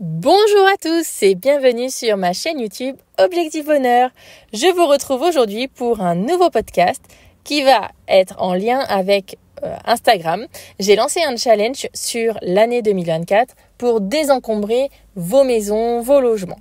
Bonjour à tous et bienvenue sur ma chaîne YouTube Objectif Bonheur. Je vous retrouve aujourd'hui pour un nouveau podcast qui va être en lien avec Instagram. J'ai lancé un challenge sur l'année 2024 pour désencombrer vos maisons, vos logements.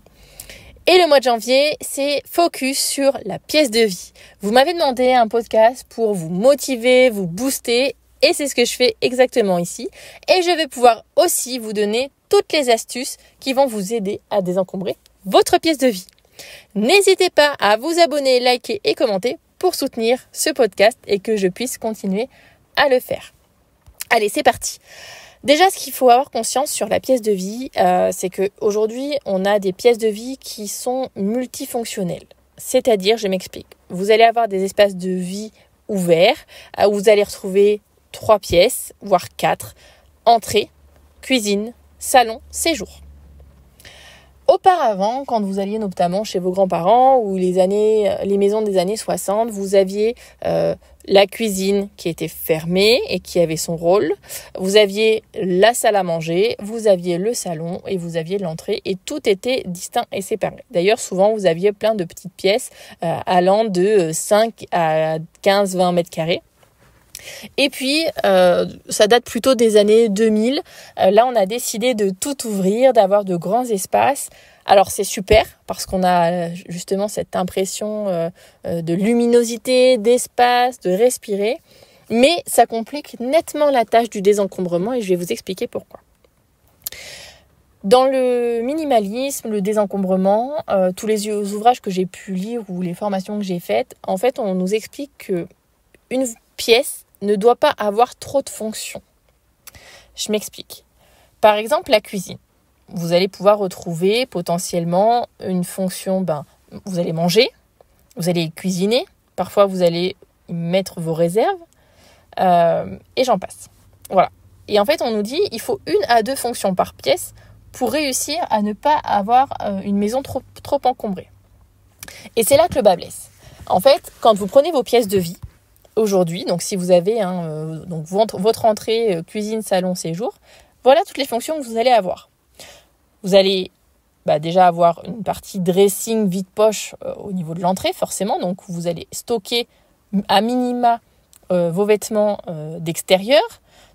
Et le mois de janvier, c'est focus sur la pièce de vie. Vous m'avez demandé un podcast pour vous motiver, vous booster et c'est ce que je fais exactement ici. Et je vais pouvoir aussi vous donner toutes les astuces qui vont vous aider à désencombrer votre pièce de vie. N'hésitez pas à vous abonner, liker et commenter pour soutenir ce podcast et que je puisse continuer à le faire. Allez, c'est parti. Déjà, ce qu'il faut avoir conscience sur la pièce de vie, c'est qu'aujourd'hui, on a des pièces de vie qui sont multifonctionnelles. C'est-à-dire, je m'explique, vous allez avoir des espaces de vie ouverts où vous allez retrouver 3 pièces, voire 4, entrée, cuisine, salon, séjour. Auparavant, quand vous alliez notamment chez vos grands-parents ou les maisons des années 60, vous aviez la cuisine qui était fermée et qui avait son rôle. Vous aviez la salle à manger, vous aviez le salon et vous aviez l'entrée et tout était distinct et séparé. D'ailleurs, souvent, vous aviez plein de petites pièces allant de 5 à 15-20 mètres carrés. Et puis, ça date plutôt des années 2000. Là, on a décidé de tout ouvrir, d'avoir de grands espaces. Alors, c'est super parce qu'on a justement cette impression de luminosité, d'espace, de respirer. Mais ça complique nettement la tâche du désencombrement et je vais vous expliquer pourquoi. Dans le minimalisme, le désencombrement, tous les ouvrages que j'ai pu lire ou les formations que j'ai faites, en fait, on nous explique qu'une pièce ne doit pas avoir trop de fonctions. Je m'explique. Par exemple, la cuisine. Vous allez pouvoir retrouver potentiellement une fonction, vous allez manger, vous allez cuisiner, parfois vous allez mettre vos réserves, et j'en passe. Voilà. Et en fait, on nous dit il faut 1 à 2 fonctions par pièce pour réussir à ne pas avoir une maison trop encombrée. Et c'est là que le bât blesse. En fait, quand vous prenez vos pièces de vie, aujourd'hui, donc si vous avez donc votre entrée, cuisine, salon, séjour, voilà toutes les fonctions que vous allez avoir. Vous allez déjà avoir une partie dressing vide-poche au niveau de l'entrée, forcément. Donc vous allez stocker à minima vos vêtements d'extérieur.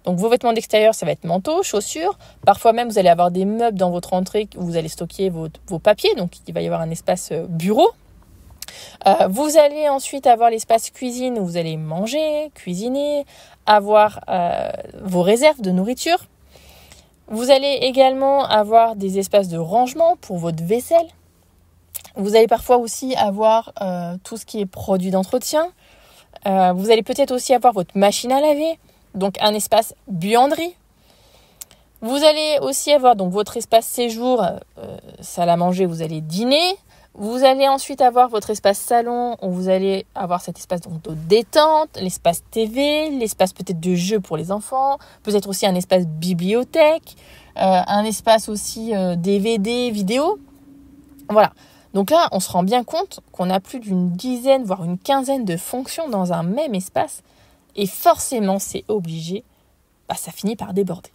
Donc vos vêtements d'extérieur, ça va être manteau, chaussures. Parfois même, vous allez avoir des meubles dans votre entrée où vous allez stocker vos papiers. Donc il va y avoir un espace bureau. Vous allez ensuite avoir l'espace cuisine où vous allez manger, cuisiner, avoir vos réserves de nourriture. Vous allez également avoir des espaces de rangement pour votre vaisselle. Vous allez parfois aussi avoir tout ce qui est produits d'entretien. Vous allez peut-être aussi avoir votre machine à laver, donc un espace buanderie. Vous allez aussi avoir donc votre espace séjour, salle à manger, vous allez dîner. Vous allez ensuite avoir votre espace salon où vous allez avoir cet espace de détente, l'espace TV, l'espace peut-être de jeu pour les enfants, peut-être aussi un espace bibliothèque, un espace aussi DVD, vidéo. Voilà. Donc là, on se rend bien compte qu'on a plus d'une dizaine, voire une quinzaine de fonctions dans un même espace. Et forcément, c'est obligé, ça finit par déborder.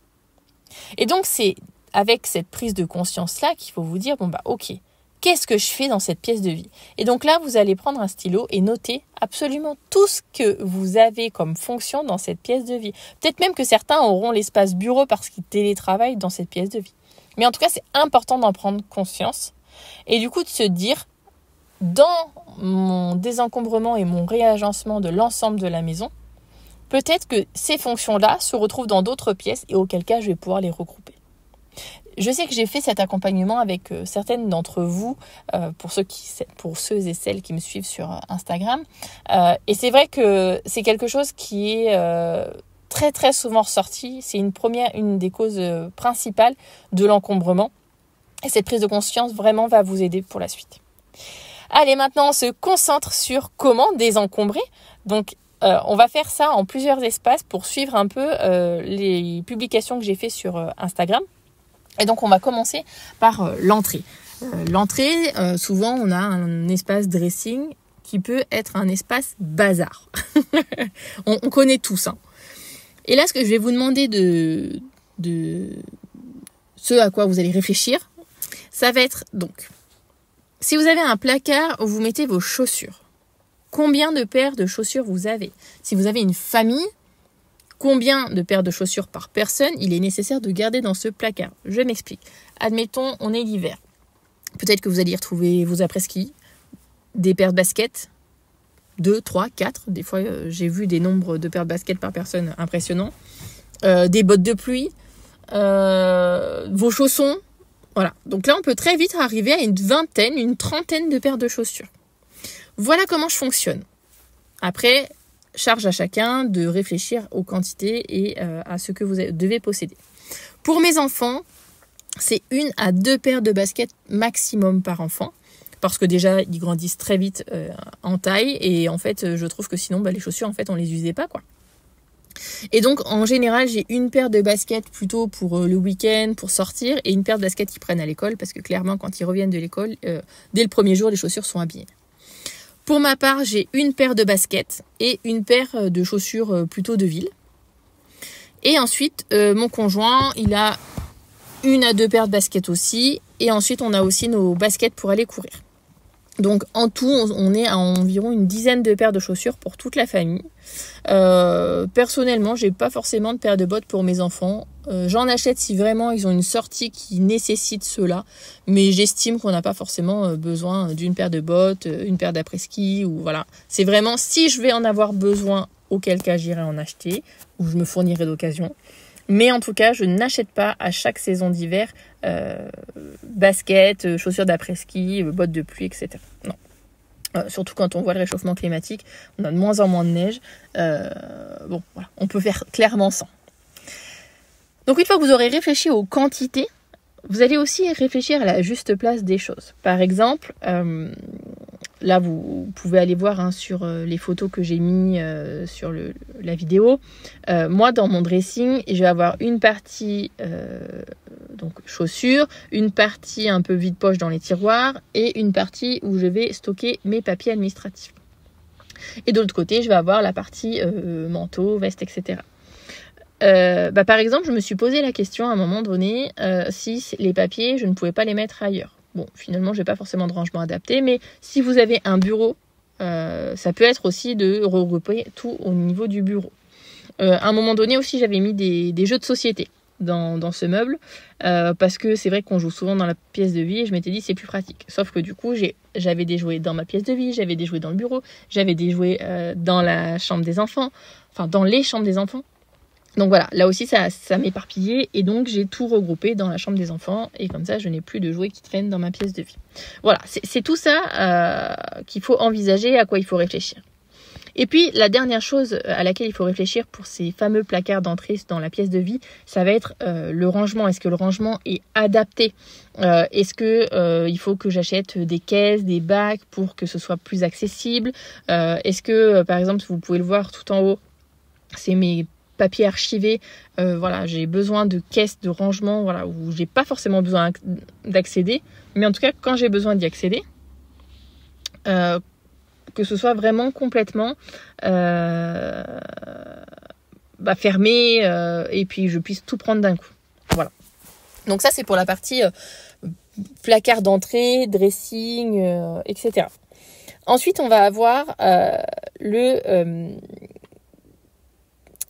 Et donc, c'est avec cette prise de conscience-là qu'il faut vous dire, ok, qu'est-ce que je fais dans cette pièce de vie ? Et donc là, vous allez prendre un stylo et noter absolument tout ce que vous avez comme fonction dans cette pièce de vie. Peut-être même que certains auront l'espace bureau parce qu'ils télétravaillent dans cette pièce de vie. Mais en tout cas, c'est important d'en prendre conscience et du coup de se dire, dans mon désencombrement et mon réagencement de l'ensemble de la maison, peut-être que ces fonctions-là se retrouvent dans d'autres pièces et auquel cas, je vais pouvoir les regrouper. Je sais que j'ai fait cet accompagnement avec certaines d'entre vous, pour ceux et celles qui me suivent sur Instagram. Et c'est vrai que c'est quelque chose qui est très très souvent ressorti. C'est une des causes principales de l'encombrement. Et cette prise de conscience vraiment va vous aider pour la suite. Allez, maintenant on se concentre sur comment désencombrer. Donc on va faire ça en plusieurs espaces pour suivre un peu les publications que j'ai fait sur Instagram. Et donc, on va commencer par l'entrée. L'entrée, souvent, on a un espace dressing qui peut être un espace bazar. on connaît tous. Et là, ce que je vais vous demander de ce à quoi vous allez réfléchir, Ça va être donc, si vous avez un placard où vous mettez vos chaussures, combien de paires de chaussures vous avez? Si vous avez une famille, combien de paires de chaussures par personne il est nécessaire de garder dans ce placard? Je m'explique. Admettons, on est l'hiver. Peut-être que vous allez y retrouver vos après-ski, des paires de baskets, 2, 3, 4. Des fois, j'ai vu des nombres de paires de baskets par personne impressionnants. Des bottes de pluie, vos chaussons. Voilà. Donc là, on peut très vite arriver à une vingtaine, une trentaine de paires de chaussures. Voilà comment je fonctionne. Après, charge à chacun de réfléchir aux quantités et à ce que vous devez posséder. Pour mes enfants, c'est 1 à 2 paires de baskets maximum par enfant. Parce que déjà, ils grandissent très vite en taille. Et en fait, je trouve que sinon, les chaussures, en fait, on les usait pas, quoi. Et donc, en général, j'ai 1 paire de baskets plutôt pour le week-end, pour sortir, et 1 paire de baskets qu'ils prennent à l'école, parce que clairement, quand ils reviennent de l'école, dès le premier jour, les chaussures sont abîmées. Pour ma part, j'ai 1 paire de baskets et 1 paire de chaussures plutôt de ville. Et ensuite, mon conjoint, il a 1 à 2 paires de baskets aussi. Et ensuite, on a aussi nos baskets pour aller courir. Donc en tout, on est à environ une dizaine de paires de chaussures pour toute la famille. Personnellement, j'ai pas forcément de paires de bottes pour mes enfants. J'en achète si vraiment ils ont une sortie qui nécessite cela. Mais j'estime qu'on n'a pas forcément besoin d'une paire de bottes, une paire d'après-ski ou voilà. C'est vraiment si je vais en avoir besoin, auquel cas j'irai en acheter ou je me fournirai d'occasion. Mais en tout cas, je n'achète pas à chaque saison d'hiver baskets, chaussures d'après-ski, bottes de pluie, etc. Non. Surtout quand on voit le réchauffement climatique, on a de moins en moins de neige. Bon, voilà, on peut faire clairement sans. Donc une fois que vous aurez réfléchi aux quantités, vous allez aussi réfléchir à la juste place des choses. Par exemple, là vous pouvez aller voir sur les photos que j'ai mis sur la vidéo. Moi dans mon dressing, je vais avoir une partie donc chaussures, une partie un peu vide-poche dans les tiroirs et une partie où je vais stocker mes papiers administratifs. Et de l'autre côté, je vais avoir la partie manteau, veste, etc. Par exemple, je me suis posé la question à un moment donné si les papiers, je ne pouvais pas les mettre ailleurs. Bon, finalement, je n'ai pas forcément de rangement adapté, mais si vous avez un bureau, ça peut être aussi de regrouper tout au niveau du bureau. À un moment donné aussi, j'avais mis des jeux de société dans ce meuble parce que c'est vrai qu'on joue souvent dans la pièce de vie et je m'étais dit c'est plus pratique. Sauf que du coup, j'avais des jouets dans ma pièce de vie, j'avais des jouets dans le bureau, j'avais des jouets dans la chambre des enfants, enfin dans les chambres des enfants. Donc voilà, là aussi ça m'éparpillait et donc j'ai tout regroupé dans la chambre des enfants et comme ça je n'ai plus de jouets qui traînent dans ma pièce de vie. Voilà, c'est tout ça qu'il faut envisager, à quoi il faut réfléchir. Et puis la dernière chose à laquelle il faut réfléchir pour ces fameux placards d'entrée dans la pièce de vie, ça va être le rangement. Est-ce que le rangement est adapté ? Est-ce que il faut que j'achète des caisses, des bacs pour que ce soit plus accessible ? Est-ce que par exemple, vous pouvez le voir tout en haut, c'est mes papier archivé, voilà, j'ai besoin de caisses de rangement, voilà, où j'ai pas forcément besoin d'accéder, mais en tout cas quand j'ai besoin d'y accéder, que ce soit vraiment complètement fermé et puis je puisse tout prendre d'un coup. Voilà. Donc ça c'est pour la partie placard d'entrée, dressing, etc. Ensuite on va avoir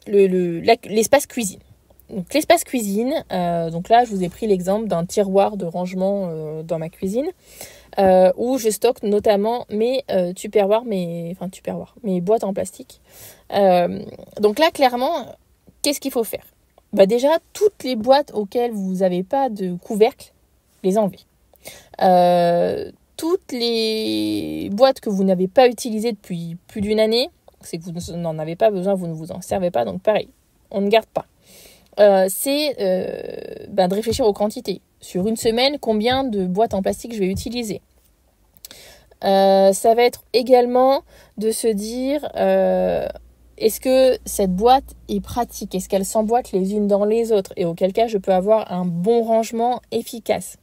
l'espace cuisine. Donc l'espace cuisine, donc là je vous ai pris l'exemple d'un tiroir de rangement dans ma cuisine où je stocke notamment mes tupperwares, mes boîtes en plastique. Donc là clairement, qu'est-ce qu'il faut faire ? Déjà toutes les boîtes auxquelles vous n'avez pas de couvercle, les enlever. Toutes les boîtes que vous n'avez pas utilisées depuis plus d'1 année, c'est que vous n'en avez pas besoin, vous ne vous en servez pas, donc pareil, on ne garde pas. C'est de réfléchir aux quantités. Sur une semaine, combien de boîtes en plastique je vais utiliser ? Ça va être également de se dire, est-ce que cette boîte est pratique ? Est-ce qu'elles s'emboîtent les unes dans les autres ? Et auquel cas, je peux avoir un bon rangement efficace.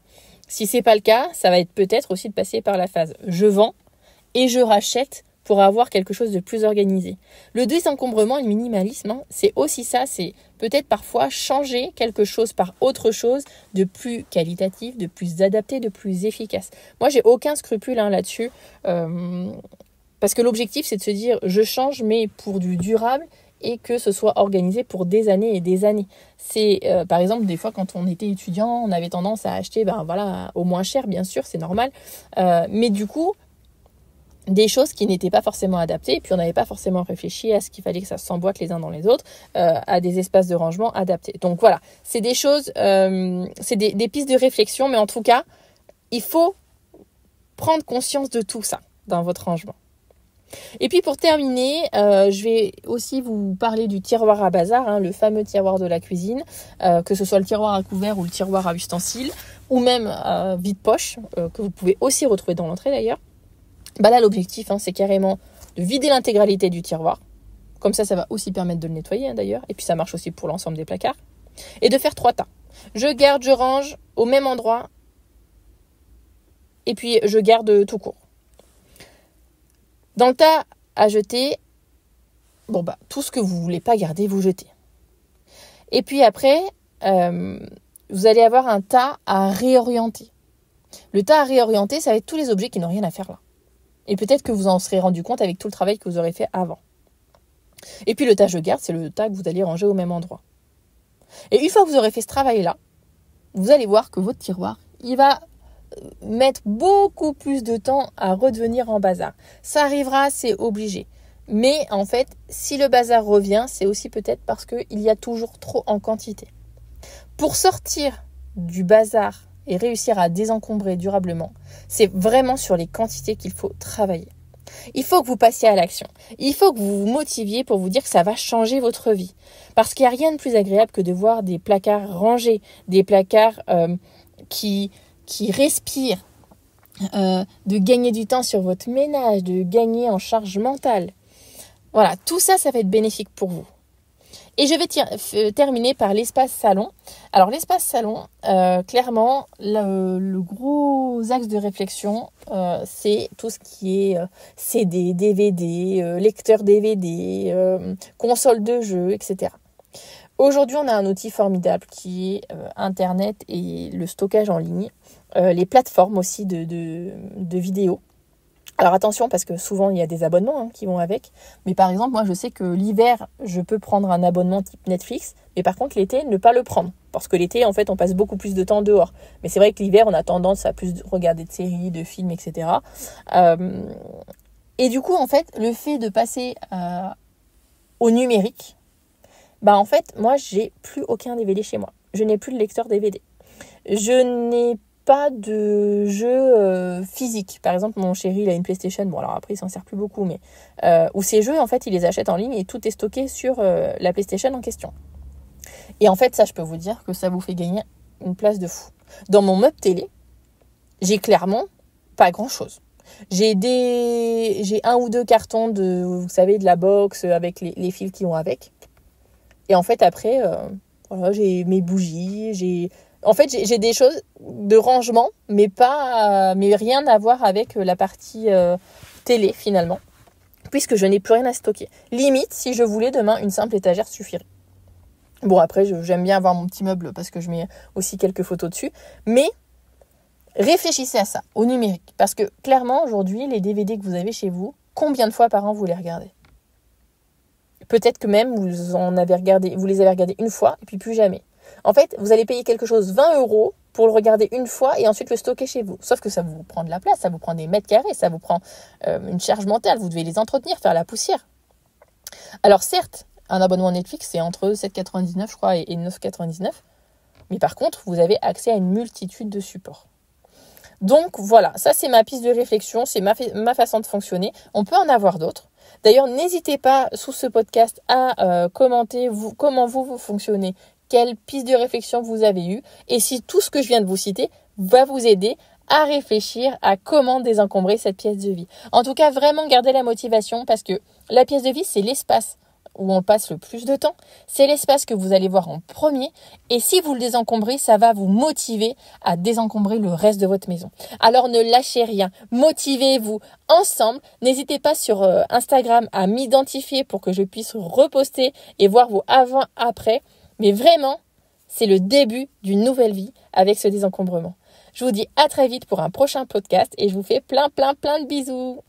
Si c'est pas le cas, ça va être peut-être aussi de passer par la phase je vends et je rachète pour avoir quelque chose de plus organisé. Le désencombrement et le minimalisme, c'est aussi ça, c'est peut-être parfois changer quelque chose par autre chose de plus qualitatif, de plus adapté, de plus efficace. Moi, j'ai aucun scrupule là-dessus, parce que l'objectif, c'est de se dire, je change, mais pour du durable, et que ce soit organisé pour des années et des années. C'est par exemple des fois quand on était étudiant, on avait tendance à acheter au moins cher, bien sûr, c'est normal, mais du coup des choses qui n'étaient pas forcément adaptées, et puis on n'avait pas forcément réfléchi à ce qu'il fallait que ça s'emboîte les uns dans les autres, à des espaces de rangement adaptés. Donc voilà, c'est des choses, c'est des pistes de réflexion, mais en tout cas il faut prendre conscience de tout ça dans votre rangement. Et puis pour terminer, je vais aussi vous parler du tiroir à bazar, le fameux tiroir de la cuisine, que ce soit le tiroir à couverts ou le tiroir à ustensiles, ou même vide-poche, que vous pouvez aussi retrouver dans l'entrée d'ailleurs. Là, l'objectif, c'est carrément de vider l'intégralité du tiroir. Comme ça va aussi permettre de le nettoyer d'ailleurs. Et puis ça marche aussi pour l'ensemble des placards. Et de faire 3 tas. Je garde, je range au même endroit. Et puis je garde tout court. Dans le tas à jeter, tout ce que vous ne voulez pas garder, vous jetez. Et puis après, vous allez avoir un tas à réorienter. Le tas à réorienter, ça va être tous les objets qui n'ont rien à faire là. Et peut-être que vous en serez rendu compte avec tout le travail que vous aurez fait avant. Et puis le tas je garde, c'est le tas que vous allez ranger au même endroit. Et une fois que vous aurez fait ce travail-là, vous allez voir que votre tiroir, il va mettre beaucoup plus de temps à redevenir en bazar. Ça arrivera, c'est obligé. Mais en fait, si le bazar revient, c'est aussi peut-être parce qu'il y a toujours trop en quantité. Pour sortir du bazar et réussir à désencombrer durablement, c'est vraiment sur les quantités qu'il faut travailler. Il faut que vous passiez à l'action. Il faut que vous vous motiviez pour vous dire que ça va changer votre vie. Parce qu'il n'y a rien de plus agréable que de voir des placards rangés, des placards qui respirent, de gagner du temps sur votre ménage, de gagner en charge mentale. Voilà, tout ça, ça va être bénéfique pour vous. Et je vais terminer par l'espace salon. Alors l'espace salon, clairement, le gros axe de réflexion, c'est tout ce qui est CD, DVD, lecteur DVD, console de jeu, etc. Aujourd'hui, on a un outil formidable qui est Internet et le stockage en ligne, les plateformes aussi de vidéos. Alors attention, parce que souvent, il y a des abonnements qui vont avec. Mais par exemple, moi, je sais que l'hiver, je peux prendre un abonnement type Netflix. Mais par contre, l'été, ne pas le prendre. Parce que l'été, en fait, on passe beaucoup plus de temps dehors. Mais c'est vrai que l'hiver, on a tendance à plus regarder de séries, de films, etc. Et du coup, en fait, le fait de passer au numérique, en fait, moi, j'ai plus aucun DVD chez moi. Je n'ai plus de lecteur DVD. Je n'ai pas de jeux physiques. Par exemple, mon chéri, il a une PlayStation. Bon, alors après, il s'en sert plus beaucoup, mais où ces jeux, en fait, il les achète en ligne et tout est stocké sur la PlayStation en question. Et en fait, ça, je peux vous dire que ça vous fait gagner une place de fou. Dans mon meuble télé, j'ai clairement pas grand-chose. J'ai 1 ou 2 cartons de la box avec les fils qui vont avec. Et en fait, après, j'ai mes bougies, j'ai des choses de rangement, mais rien à voir avec la partie télé finalement, puisque je n'ai plus rien à stocker. Limite, si je voulais demain, une simple étagère suffirait. Bon, après, j'aime bien avoir mon petit meuble parce que je mets aussi quelques photos dessus, mais réfléchissez à ça, au numérique, parce que clairement, aujourd'hui, les DVD que vous avez chez vous, combien de fois par an vous les regardez ? Peut-être que même vous les avez regardés une fois et puis plus jamais. En fait, vous allez payer quelque chose 20 € pour le regarder une fois et ensuite le stocker chez vous. Sauf que ça vous prend de la place, ça vous prend des mètres carrés, ça vous prend une charge mentale. Vous devez les entretenir, faire la poussière. Alors certes, un abonnement Netflix, c'est entre 7,99 je crois et 9,99. Mais par contre, vous avez accès à une multitude de supports. Donc voilà, ça c'est ma piste de réflexion, c'est ma façon de fonctionner. On peut en avoir d'autres. D'ailleurs, n'hésitez pas sous ce podcast à commenter comment vous fonctionnez, quelle piste de réflexion vous avez eue et si tout ce que je viens de vous citer va vous aider à réfléchir à comment désencombrer cette pièce de vie. En tout cas, vraiment gardez la motivation parce que la pièce de vie, c'est l'espace où on passe le plus de temps. C'est l'espace que vous allez voir en premier. Et si vous le désencombrez, ça va vous motiver à désencombrer le reste de votre maison. Alors ne lâchez rien. Motivez-vous ensemble. N'hésitez pas sur Instagram à m'identifier pour que je puisse reposter et voir vos avant-après. Mais vraiment, c'est le début d'une nouvelle vie avec ce désencombrement. Je vous dis à très vite pour un prochain podcast et je vous fais plein de bisous.